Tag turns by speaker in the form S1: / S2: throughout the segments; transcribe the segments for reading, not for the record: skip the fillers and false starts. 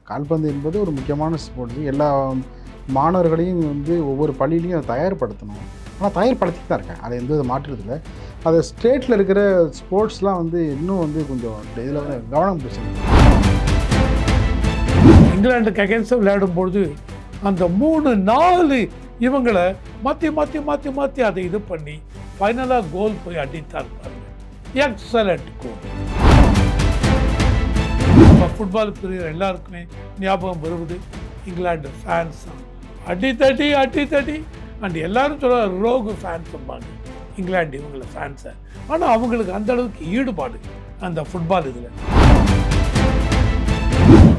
S1: கால்பந்து என்பது ஒரு முக்கியமான ஸ்போர்ட்ஸ். எல்லா மாணவர்களையும் ஒவ்வொரு பள்ளியிலையும் அதை தயார்படுத்தணும். ஆனால் தயார்படுத்திட்டு தான் இருக்கேன், அது எந்த மாற்றுறதில்லை. அது ஸ்டேட்டில் இருக்கிற ஸ்போர்ட்ஸ்லாம் இன்னும் கொஞ்சம் இதில் கவனம் பேசணும்.
S2: இங்கிலாந்துக்கு அகேன்ஸ்டாக விளையாடும்பொழுது அந்த 3-4 இவங்களை மாற்றி மாற்றி மாற்றி மாற்றி அதை இது பண்ணி ஃபைனலாக கோல் போய் அடித்தார் பாருங்க. எக்ஸலண்ட் கோல். நம்ம ஃபுட்பால் பிரியர் எல்லாருக்குமே ஞாபகம் வருவது இங்கிலாந்து ஃபேன்ஸ் தான். அடித்தடி அடித்தடி அண்ட் எல்லாரும் சொல்ல ரோகு ஃபேன்ஸ் இருப்பாங்க இங்கிலாந்து இவங்களை ஃபேன்ஸை. ஆனால் அவங்களுக்கு அந்த அளவுக்கு ஈடுபாடு அந்த ஃபுட்பால் இதில்.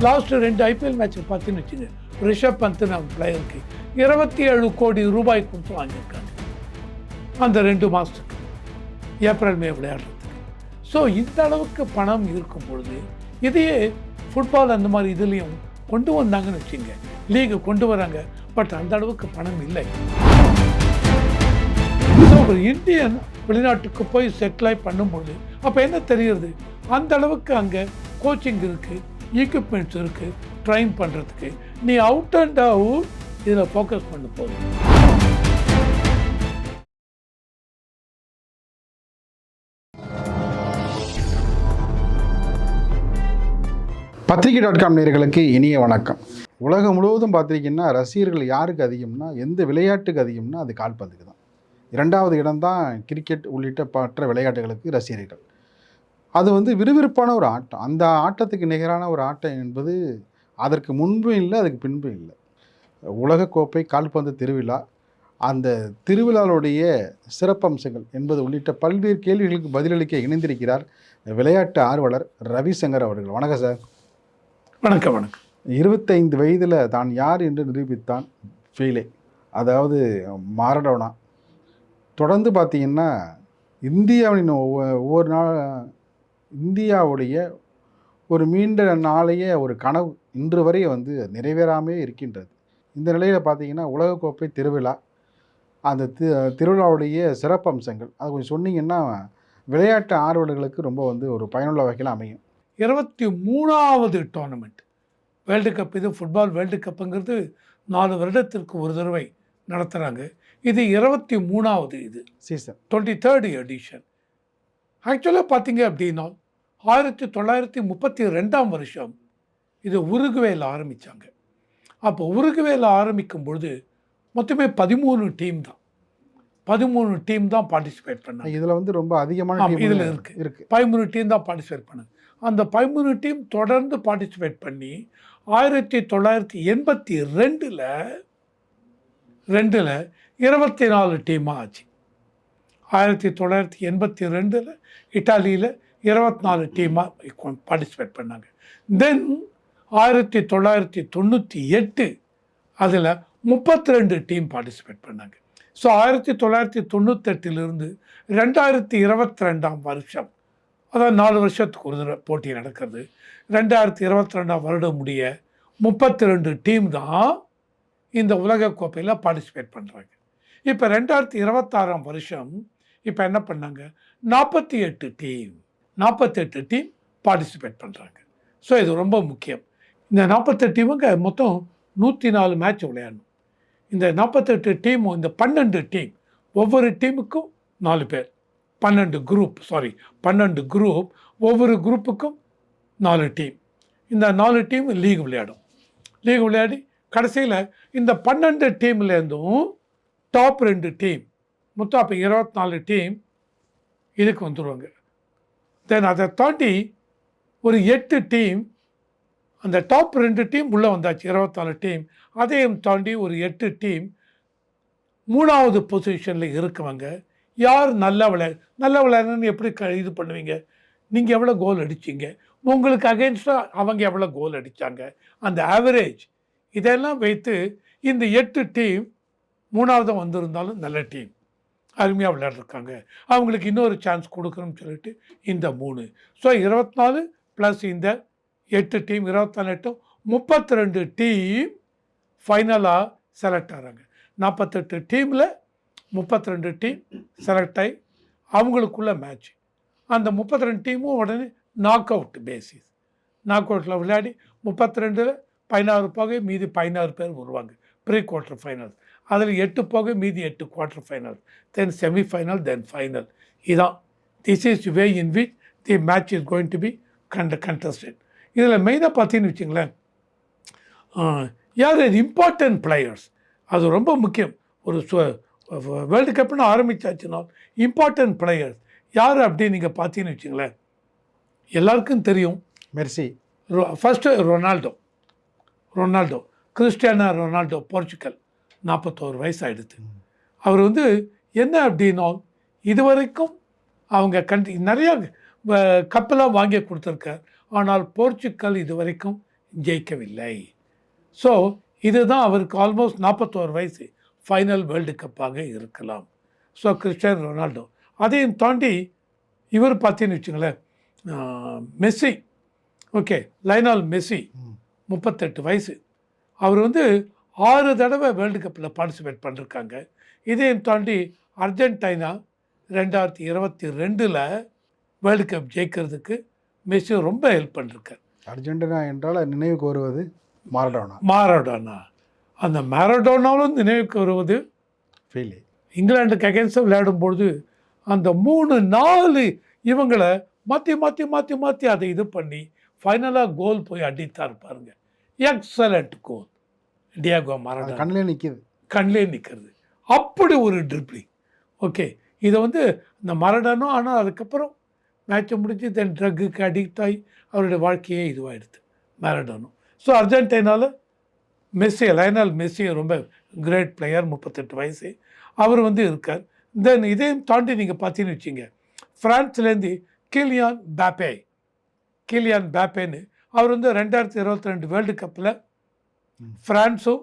S2: லாஸ்ட் 2 ஐபிஎல் மேட்ச் பார்த்தீங்கன்னு வச்சுங்க, ரிஷப் பந்த் நம்ம பிளேயருக்கு 27 கோடி ரூபாய் கொடுத்து வாங்கியிருக்காங்க அந்த 2 மாதத்துக்கு, ஏப்ரல் மே விளையாடுறதுக்கு. ஸோ இந்த அளவுக்கு பணம் இருக்கும் பொழுது இதையே ஃபுட்பால் அந்த மாதிரி இதுலேயும் கொண்டு வந்தாங்கன்னு வச்சுங்க, லீகு கொண்டு வராங்க. பட் அந்த அளவுக்கு பணம் இல்லை. ஒரு இந்தியன் வெளிநாட்டுக்கு போய் செட்டில் பண்ணும்பொழுது அப்போ என்ன தெரியுது, அந்த அளவுக்கு அங்கே கோச்சிங் இருக்குது, எக்யூப்மெண்ட்ஸ் இருக்குது, ட்ரைன் பண்ணுறதுக்கு. நீ அவுட் அண்ட் அவுட் இதில் ஃபோக்கஸ் பண்ண போதும்.
S1: பத்திரிகை.com நேயர்களுக்கு இனிய வணக்கம். உலகம் முழுவதும் பார்த்திங்கன்னா ரசிகர்கள் யாருக்கு அதிகம்னா, எந்த விளையாட்டுக்கு அதிகம்னா அது கால்பந்துக்கு தான். 2வது இடம்தான் கிரிக்கெட் உள்ளிட்ட மற்ற விளையாட்டுகளுக்கு ரசிகர்கள். அது விறுவிறுப்பான ஒரு ஆட்டம். அந்த ஆட்டத்துக்கு நிகரான ஒரு ஆட்டம் என்பது அதற்கு முன்பும் இல்லை, அதுக்கு பின்பும் இல்லை. உலகக்கோப்பை கால்பந்து திருவிழா, அந்த திருவிழாவுடைய சிறப்பம்சங்கள் என்பது உள்ளிட்ட பல்வேறு கேள்விகளுக்கு பதிலளிக்க இணைந்திருக்கிறார் விளையாட்டு ஆர்வலர் ரவிசங்கர் அவர்கள். வணக்கம் சார்.
S2: வணக்கம். வணக்கம்.
S1: 25 வயதில் தான் யார் என்று நிரூபித்தான் ஃபீலே, அதாவது மாரடோனா. தொடர்ந்து பார்த்திங்கன்னா இந்தியாவின் ஒவ்வொரு நாள் இந்தியாவுடைய ஒரு மீண்ட நாளைய ஒரு கனவு இன்று வரை நிறைவேறாமே இருக்கின்றது. இந்த நிலையில் பார்த்திங்கன்னா உலகக்கோப்பை திருவிழா, அந்த திருவிழாவுடைய சிறப்பம்சங்கள் அது கொஞ்சம் சொன்னீங்கன்னா விளையாட்டு ஆர்வலர்களுக்கு ரொம்ப ஒரு பயனுள்ள வகையில் அமையும்.
S2: 23வது டோர்னமெண்ட் வேர்ல்டு கப். இது ஃபுட்பால் வேர்ல்டு கப்புங்கிறது 4 வருடத்திற்கு ஒரு தடவை நடத்துகிறாங்க. இது 23வது இது
S1: சீசன்,
S2: 23rd எடிஷன். ஆக்சுவலாக பார்த்தீங்க அப்படின்னா 1932ஆம் வருஷம் இது உருகுவேல ஆரம்பித்தாங்க. அப்போ உருகுவேல ஆரம்பிக்கும் பொழுது மொத்தமே 13 டீம் தான். 13 டீம் தான் பார்ட்டிசிபேட் பண்ணாங்க.
S1: இதில் ரொம்ப அதிகமான
S2: இதில் இருக்குது 13 டீம் தான் பார்ட்டிசிபேட் பண்ணாங்க. அந்த 13 டீம் தொடர்ந்து பார்ட்டிசிபேட் பண்ணி 1982ல் 24 டீமாக ஆச்சு. 1982ல் இட்டாலியில் 24 டீமாக பார்ட்டிசிபேட் பண்ணாங்க. தென் 1998 அதில் 32 டீம் பார்ட்டிசிபேட் பண்ணாங்க. ஸோ 1998லிருந்து 2022ஆம் வருஷம், அதாவது 4 வருஷத்துக்கு ஒரு தடவை போட்டி நடக்கிறது. 2022ஆம் வருடம் முடிய 32 டீம் தான் இந்த உலகக்கோப்பையில் பார்ட்டிசிபேட் பண்ணுறாங்க. இப்போ 2026ஆம் வருஷம் இப்போ என்ன பண்ணாங்க, 48 டீம் பார்ட்டிசிபேட் பண்ணுறாங்க. ஸோ இது ரொம்ப முக்கியம். இந்த 48 டீமுங்க மொத்தம் 104 மேட்ச் விளையாடணும். இந்த 48 டீமும் இந்த 12 டீம், ஒவ்வொரு டீமுக்கும் 4 பேர், 12 குரூப், ஒவ்வொரு குரூப்புக்கும் 4 டீம். இந்த 4 டீம் லீக் விளையாடி கடைசியில் இந்த 12 டீம்லேருந்தும் டாப் 2 டீம், மொத்தம் அப்போ 24 டீம் இதுக்கு வந்துடுவாங்க. தென் அதை தாண்டி ஒரு 8 டீம், அந்த டாப் 2 டீம் உள்ளே வந்தாச்சு, 24 டீம். அதையும் தாண்டி ஒரு 8 டீம் 3வது பொசிஷனில் இருக்கவங்க. யார் நல்லா விளையாடணும்னு எப்படி இது பண்ணுவீங்க, நீங்கள் எவ்வளோ கோல் அடிச்சிங்க, உங்களுக்கு அகெயின்ஸ்டாக அவங்க எவ்வளோ கோல் அடித்தாங்க, அந்த ஆவரேஜ், இதெல்லாம் வைத்து இந்த 8 டீம் 3வது வந்திருந்தாலும் நல்ல டீம், அருமையாக விளையாடுறாங்க, அவங்களுக்கு இன்னொரு சான்ஸ் கொடுக்கணும்னு சொல்லிட்டு இந்த 3. ஸோ 24 ப்ளஸ் இந்த 8 டீம், 24 32 டீம் ஃபைனலாக செலக்ட் ஆகிறாங்க. 48 டீமில் 32 டீம் செலக்ட் ஆகி அவங்களுக்குள்ள மேட்ச். அந்த 32 டீமும் உடனே நாக் அவுட் பேசிஸ், நாக் அவுட்டில் விளையாடி 32ல் 16 போக மீதி 16 பேர் வருவாங்க ப்ரீ குவார்ட்டர் ஃபைனல்ஸ். அதில் 8 போக மீதி 8 quarter final, then semifinal, then final. இதான் this is way in which the match is going to be contested. இதில் மெயினாக பார்த்தீங்கன்னு வச்சுங்களேன், யார் இம்பார்ட்டன்ட் பிளேயர்ஸ், அது ரொம்ப முக்கியம். ஒரு வேர்ல்டு கப்னு ஆரம்பித்தாச்சுன்னா இம்பார்ட்டன்ட் பிளேயர்ஸ் யார் அப்படின்னு நீங்கள் பார்த்தீங்கன்னு வச்சுங்களேன், எல்லாருக்கும் தெரியும்.
S1: Mercy,
S2: first Ronaldo, Cristiano Ronaldo, Portugal, 41 வயசு ஆகிடுது. அவர் வந்து என்ன அப்படின்னா, இதுவரைக்கும் அவங்க நிறையா கப்பெல்லாம் வாங்கி கொடுத்துருக்கார். ஆனால் போர்ச்சுக்கல் இதுவரைக்கும் ஜெயிக்கவில்லை. ஸோ இதுதான் அவருக்கு ஆல்மோஸ்ட் 41 வயசு ஃபைனல் வேர்ல்டு கப்பாக இருக்கலாம். So Cristiano Ronaldo. அதையும் தாண்டி இவர் பார்த்தீங்கன்னு வச்சுங்களேன், மெஸ்ஸி, ஓகே, லயனல் மெஸ்ஸி, 38 வயசு. அவர் வந்து 6 தடவை வேர்ல்டு கப்பில் பார்ட்டிசிபேட் பண்ணிருக்காங்க. இதையும் தாண்டி அர்ஜென்டினா 2022 வேர்ல்டு கப் ஜெயிக்கிறதுக்கு மெஸ்ஸி ரொம்ப ஹெல்ப் பண்ணிருக்கார்.
S1: அர்ஜென்டினா என்றால் நினைவுக்கு வருவது
S2: மாரடோனா. அந்த மாரடோனாலும் நினைவுக்கு வருவது
S1: ஃபீலே.
S2: இங்கிலாந்துக்கு அகேன்ஸ்டாக விளையாடும்பொழுது அந்த 3-4 இவங்களை மாற்றி அதை இது பண்ணி ஃபைனலாக கோல் போய் அடித்தார் பாருங்க. எக்ஸலண்ட் கோல். டியாகோ மாரடோனா கண்ணிலே நிற்கிறது. அப்படி ஒரு ட்ரிப்ளிங். ஓகே, இதை வந்து இந்த மாரடோனா, ஆனால் அதுக்கப்புறம் மேட்சை முடிஞ்சு தென் ட்ரக்குக்கு அடிக்ட் ஆகி அவருடைய வாழ்க்கையே இதுவாகிடுது Maradona. So அர்ஜென்டினாவில் Messi, Lionel Messi ரொம்ப கிரேட் பிளேயர், 38 வயசு அவர் வந்து இருக்கார். தென் இதையும் தாண்டி நீங்கள் பார்த்தீங்கன்னு வச்சிங்க, ஃப்ரான்ஸ்லேருந்து கிலியான் பேப்பேன்னு அவர் வந்து 2022 வேர்ல்டு கப்பில் ஃப்ரான்ஸும்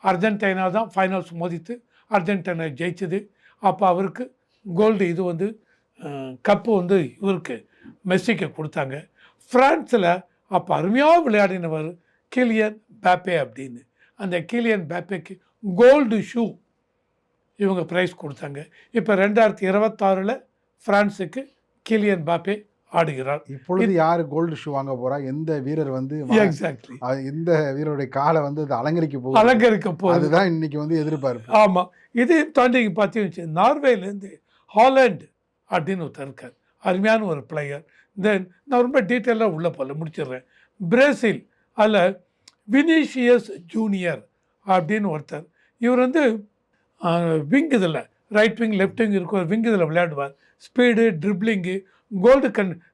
S2: அர்ஜென்டினா தான் ஃபைனல்ஸ் மோதித்து அர்ஜென்டினா ஜெயிச்சது. அப்போ அவருக்கு கோல்டு இது வந்து கப்பு வந்து இவருக்கு மெஸ்ஸிக்கு கொடுத்தாங்க. ஃப்ரான்ஸில் அப்போ அருமையாக விளையாடினவர் கிலியன் பேப்பே அப்படின்னு. அந்த கிலியன் பேப்பேக்கு கோல்டு ஷூ இவங்க ப்ரைஸ் கொடுத்தாங்க. இப்போ 2026 ஃப்ரான்ஸுக்கு கிலியன் பேப்பே ஆடுகிறார்.
S1: இப்பொழுது யார் கோல்டு ஷூ வாங்க போறா, எந்த வீரர் வந்து
S2: எக்ஸாக்ட்லி
S1: இந்த வீரருடைய காலை வந்து அது அலங்கரிக்க போகுது, அதுதான் இன்னைக்கு வந்து எதிர்பார்ப்பு.
S2: ஆமாம். இதையும் தாண்டி பார்த்தீங்கன்னு நார்வேலேருந்து ஹாலண்ட் அப்படின்னு ஒருத்தர் இருக்கார், அருமையான ஒரு பிளேயர். தென் நான் ரொம்ப டீட்டெயிலாக உள்ளே போல முடிச்சிடுறேன். பிரேசில் அதில் வினிஷியஸ் ஜூனியர் அப்படின்னு ஒருத்தர். இவர் வந்து விங் இதில் ரைட் விங் லெஃப்ட் விங் இருக்கிற விங் இதில் விளையாடுவார். ஸ்பீடு, ட்ரிப்ளிங்கு, கோல்டு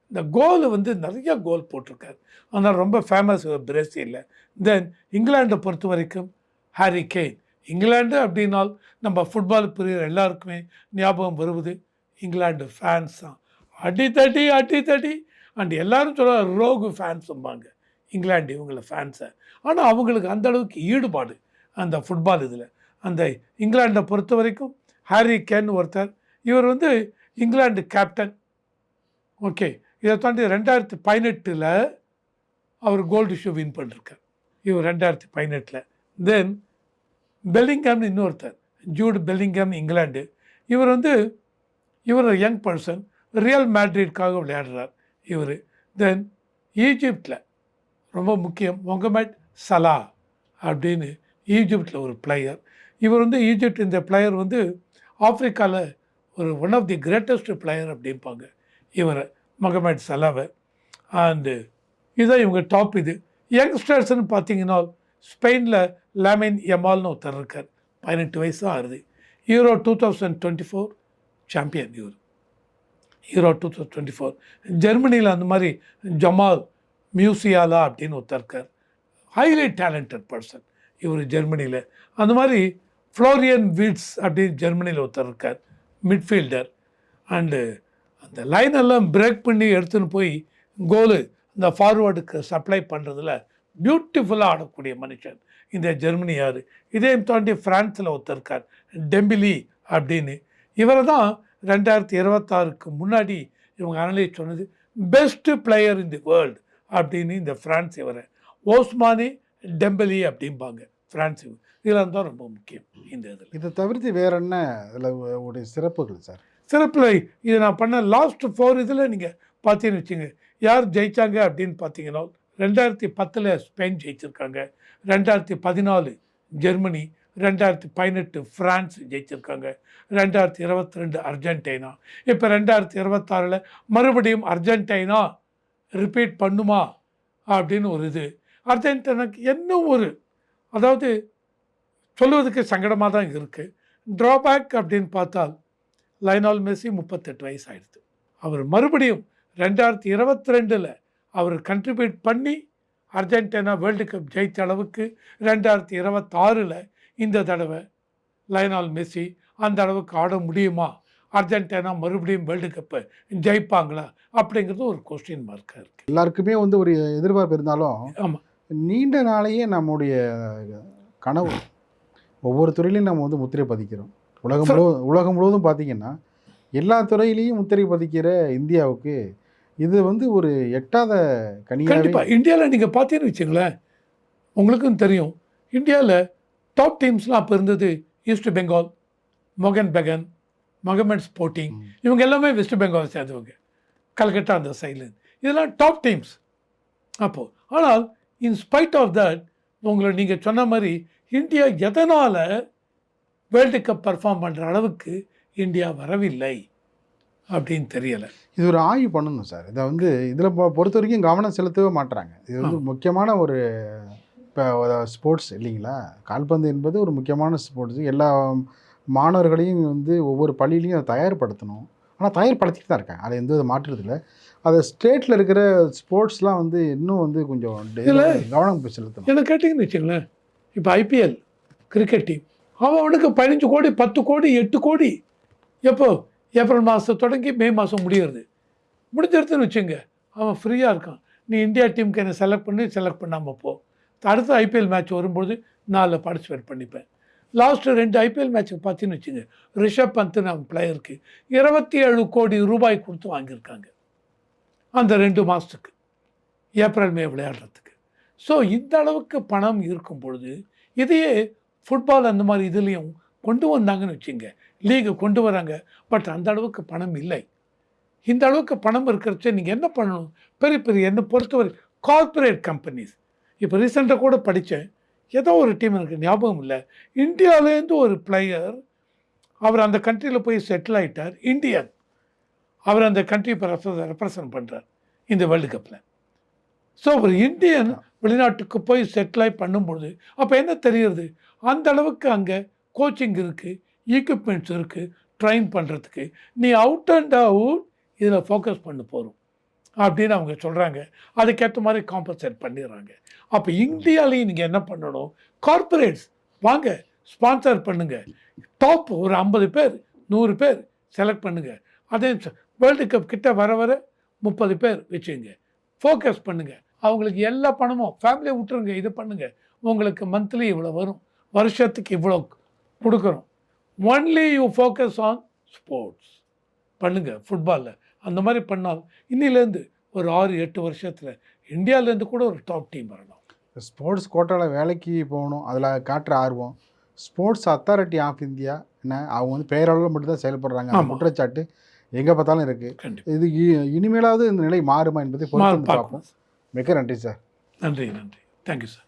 S2: இந்த கோல் வந்து நிறைய கோல் போட்டிருக்கார். ஆனால் ரொம்ப ஃபேமஸ் பிரேசிலில். தென் இங்கிலாண்டை பொறுத்த வரைக்கும் ஹாரி கெயின். இங்கிலாண்டு அப்படின்னால் நம்ம ஃபுட்பால் பிரியர் எல்லாருக்குமே ஞாபகம் வருவது இங்கிலாந்து ஃபேன்ஸ் தான். அடித்தடி அண்ட் எல்லாரும் சொல்ல ரோகு ஃபேன்ஸும்பாங்க இங்கிலாந்து இவங்கள ஃபேன்ஸை. ஆனால் அவங்களுக்கு அந்தளவுக்கு ஈடுபாடு அந்த ஃபுட்பால் இதில். அந்த இங்கிலாண்டை பொறுத்த வரைக்கும் ஹாரி கேன் ஒருத்தர். இவர் வந்து இங்கிலாந்து கேப்டன். ஓகே, இதை தாண்டி 2018 அவர் கோல்டு ஷூ வின் பண்ணிருக்கார் இவர் 2018. தென் பெல்லிங்ஹாம்னு இன்னொருத்தர், ஜூட் பெல்லிங்ஹாம், இங்கிலாந்து. இவர் வந்து இவர் யங் பர்சன், ரியல் மேட்ரிட்காக விளையாடுறார் இவர். தென் ஈஜிப்டில் ரொம்ப முக்கியம் மொஹமெட் சலா அப்படின்னு ஈஜிப்டில் ஒரு பிளேயர். இவர் வந்து ஈஜிப்ட், இந்த பிளேயர் வந்து ஆப்ரிக்காவில் ஒரு one of the greatest player அப்படிம்பாங்க இவர் மொஹமெட் சலாவை. அண்டு இதுதான் இவங்க டாப். இது யங்ஸ்டர்ஸ்ன்னு பார்த்தீங்கன்னா ஸ்பெயினில் லாமின் யமால்னு ஒருத்தர் இருக்கார், 18 வயசு ஆகுது. யூரோ 2024 சாம்பியன் இவர். யூரோ 2024 ஜெர்மனியில் அந்த மாதிரி ஜமால் மியூசியாலா அப்படின்னு ஒருத்தர் இருக்கார், ஹைலி டேலண்டட் பர்சன் இவர் ஜெர்மனியில். அந்த மாதிரி ஃப்ளோரியன் விட்ஸ் அப்படின்னு ஜெர்மனியில் ஒருத்தர் இருக்கார், மிட்ஃபீல்டர். அண்டு அந்த லைனெல்லாம் பிரேக் பண்ணி எடுத்துன்னு போய் கோலு இந்த ஃபார்வேர்டுக்கு சப்ளை பண்ணுறதுல பியூட்டிஃபுல்லாக ஆடக்கூடிய மனுஷன் இந்த ஜெர்மனி. யார் இதையும் தாண்டி ஃப்ரான்ஸில் ஒருத்தர் இருக்கார், டெம்பிலி அப்படின்னு. இவரை தான் 2026 முன்னாடி இவங்க அனலைஸ் சொன்னது best player in the world அப்படின்னு. இந்த ஃப்ரான்ஸ் இவரை ஓஸ்மானி டெம்பலி அப்படிம்பாங்க ஃப்ரான்ஸ். இதெல்லாம் தான் ரொம்ப முக்கியம் இந்த இதில்.
S1: இதை தவிர்த்து வேற என்ன இதில் உடைய சிறப்புகள் சார்?
S2: சிறப்பில் இது நான் பண்ண லாஸ்ட் 4 இதில் நீங்கள் பார்த்தீங்கன்னு வச்சுங்க, யார் ஜெயித்தாங்க அப்படின்னு பார்த்தீங்கன்னா 2010 ஸ்பெயின் ஜெயிச்சிருக்காங்க, 2014 ஜெர்மனி, 2018 ஃப்ரான்ஸ் ஜெயிச்சிருக்காங்க, 2022 அர்ஜென்டினா, இப்போ 2026 மறுபடியும் அர்ஜென்டினா ரிப்பீட் பண்ணுமா அப்படின்னு ஒரு இது. அர்ஜென்டினாக்கு என்ன ஒரு, அதாவது சொல்லுவதுக்கு சங்கடமாக தான் இருக்குது. ட்ராபேக் அப்படின்னு பார்த்தால் லயனல் மெஸ்ஸி 38 வயசு ஆயிடுது. அவர் மறுபடியும் 2022 அவர் கண்ட்ரிபியூட் பண்ணி அர்ஜென்டினா வேர்ல்டு கப் ஜெயித்த அளவுக்கு 2026 இந்த தடவை லயனல் மெஸ்ஸி அந்த அளவுக்கு ஆட முடியுமா? அர்ஜென்டினா மறுபடியும் வேர்ல்டு கப்பை ஜெயிப்பாங்களா? அப்படிங்கிறது ஒரு கொஸ்டின் மார்க்காக இருக்குது.
S1: எல்லாருக்குமே வந்து ஒரு எதிர்பார்ப்பு இருந்தாலும்
S2: ஆமாம்,
S1: நீண்ட நாளையே நம்முடைய கனவு ஒவ்வொரு துறையிலையும் நம்ம வந்து முத்திரை பதிக்கிறோம். உலகம் முழுவதும் பார்த்தீங்கன்னா எல்லா துறையிலையும் முத்திரை பதிக்கிற இந்தியாவுக்கு இது வந்து ஒரு எட்டாத கனியாக.
S2: கண்டிப்பாக இந்தியாவில் நீங்கள் பார்த்தீங்கன்னு வச்சுங்களேன், உங்களுக்கும் தெரியும், இந்தியாவில் டாப் டீம்ஸ்லாம் அப்போ இருந்தது ஈஸ்ட் பெங்கால், மோகன் பெகன், மொஹமெட் ஸ்போர்ட்டிங், இவங்க எல்லாமே வெஸ்ட் பெங்கால் சேர்ந்தவங்க, கல்கட்டா அந்த சைடில், இதெல்லாம் டாப் டீம்ஸ் அப்போது. ஆனால் இன்ஸ்பைட் ஆஃப் தட் உங்களை நீங்கள் சொன்ன மாதிரி இந்தியா எதனால் வேர்ல்டு கப் பர்ஃபார்ம் பண்ணுற அளவுக்கு இந்தியா வரவில்லை அப்படின்னு தெரியலை.
S1: இது ஒரு ஆய்வு பண்ணணும் சார். இதை வந்து இதில் பொறுத்த வரைக்கும் கவனம் செலுத்தவே மாட்டுறாங்க. இது வந்து முக்கியமான ஒரு இப்போ ஸ்போர்ட்ஸ் இல்லைங்களா? கால்பந்து என்பது ஒரு முக்கியமான ஸ்போர்ட்ஸ். எல்லா மாணவர்களையும் வந்து ஒவ்வொரு பள்ளியிலையும் அதை தயார்படுத்தணும். ஆனால் தயார்படுத்திட்டு தான் இருக்காங்க, அதை எந்த வித மாற்றுறதில்ல. அதை ஸ்டேட்டில் இருக்கிற ஸ்போர்ட்ஸ்லாம் வந்து இன்னும் வந்து கொஞ்சம் கவனம் செலுத்தணும்.
S2: என்ன கேட்டிங்கன்னு வச்சுங்களேன், இப்போ ஐபிஎல் கிரிக்கெட் டீம் அவனுக்கு 15 கோடி 10 கோடி 8 கோடி எப்போ ஏப்ரல் மாதம் தொடங்கி மே மாதம் முடிஞ்சிருதுன்னு வச்சுங்க, அவன் ஃப்ரீயாக இருக்கான். நீ இந்தியா டீமுக்கு என்னை செலக்ட் பண்ணாமல் போ, அடுத்த ஐபிஎல் மேட்ச் வரும்போது நான் அதில் பார்ட்டிசிபேட் பண்ணிப்பேன். லாஸ்ட்டு 2 ஐபிஎல் மேட்ச்சுக்கு பார்த்தீங்கன்னு வச்சுங்க, ரிஷப் பந்த்னு அவன் பிளேயருக்கு 27 கோடி ரூபாய் கொடுத்து வாங்கியிருக்காங்க அந்த 2 மாதத்துக்கு, ஏப்ரல் மே விளையாடுறதுக்கு. ஸோ இந்த அளவுக்கு பணம் இருக்கும் பொழுது இதையே ஃபுட்பால் அந்த மாதிரி இதுலேயும் கொண்டு வந்தாங்கன்னு வச்சுங்க, லீகை கொண்டு வராங்க. பட் அந்த அளவுக்கு பணம் இல்லை. இந்த அளவுக்கு பணம் இருக்கிறச்ச நீங்கள் என்ன பண்ணணும்? பெரிய பெரிய என்னை பொறுத்தவரை கார்ப்பரேட் கம்பெனிஸ், இப்போ ரீசெண்டாக கூட படித்தேன், ஏதோ ஒரு டீம் எனக்கு ஞாபகம் இல்லை, இந்தியாவிலேருந்து ஒரு பிளேயர் அவர் அந்த கண்ட்ரியில் போய் செட்டில் ஆகிட்டார், இந்தியன், அவர் அந்த கண்ட்ரி இப்போ ரெப்ரசன்ட் பண்ணுறார் இந்த வேர்ல்டு கப்பில். ஸோ ஒரு இந்தியன் வெளிநாட்டுக்கு போய் செட்டில் ஆகி பண்ணும்பொழுது அப்போ என்ன தெரியுது, அந்த அளவுக்கு அங்கே கோச்சிங் இருக்குது, ஈக்விப்மெண்ட்ஸ் இருக்குது, ட்ரைன் பண்ணுறதுக்கு. நீ அவுட் அண்ட் அவுட் இதில் ஃபோக்கஸ் பண்ண போகிறோம் அப்படின்னு அவங்க சொல்கிறாங்க. அதுக்கேற்ற மாதிரி காம்பன்சேட் பண்ணிடுறாங்க. அப்போ இந்தியாவிலையும் நீங்கள் என்ன பண்ணணும், கார்ப்பரேட்ஸ் வாங்க ஸ்பான்சர் பண்ணுங்கள், டாப் ஒரு 50 பேர் 100 பேர் செலக்ட் பண்ணுங்கள். அதே வேர்ல்டு கப் கிட்ட வர 30 பேர் வச்சுங்க, ஃபோக்கஸ் பண்ணுங்கள். அவங்களுக்கு எல்லா பணமும் ஃபேமிலியை விட்டுருங்க, இது பண்ணுங்கள், உங்களுக்கு மந்த்லி இவ்வளோ வரும், வருஷத்துக்கு இவ்வளோ கொடுக்குறோம், only you focus on sports பண்ணுங்கள். ஃபுட்பாலில் அந்த மாதிரி பண்ணால் இன்னிலேருந்து ஒரு 6-8 வருஷத்தில் இந்தியாவிலேருந்து கூட ஒரு டாப் டீம் வரணும்.
S1: ஸ்போர்ட்ஸ் கோட்டாவில் வேலைக்கு போகணும், அதில் காட்டுற ஆர்வம். ஸ்போர்ட்ஸ் அத்தாரிட்டி ஆஃப் இந்தியா என்ன, அவங்க வந்து பெயரளவில் மட்டும்தான் செயல்படுறாங்க, அந்த குற்றச்சாட்டு எங்கே பார்த்தாலும் இருக்குது. இது இனிமேலாவது இந்த நிலை மாறுமா என்பதை பொறுத்து பார்ப்போம். மிக்க நன்றி சார்.
S2: நன்றி. Thank you sir.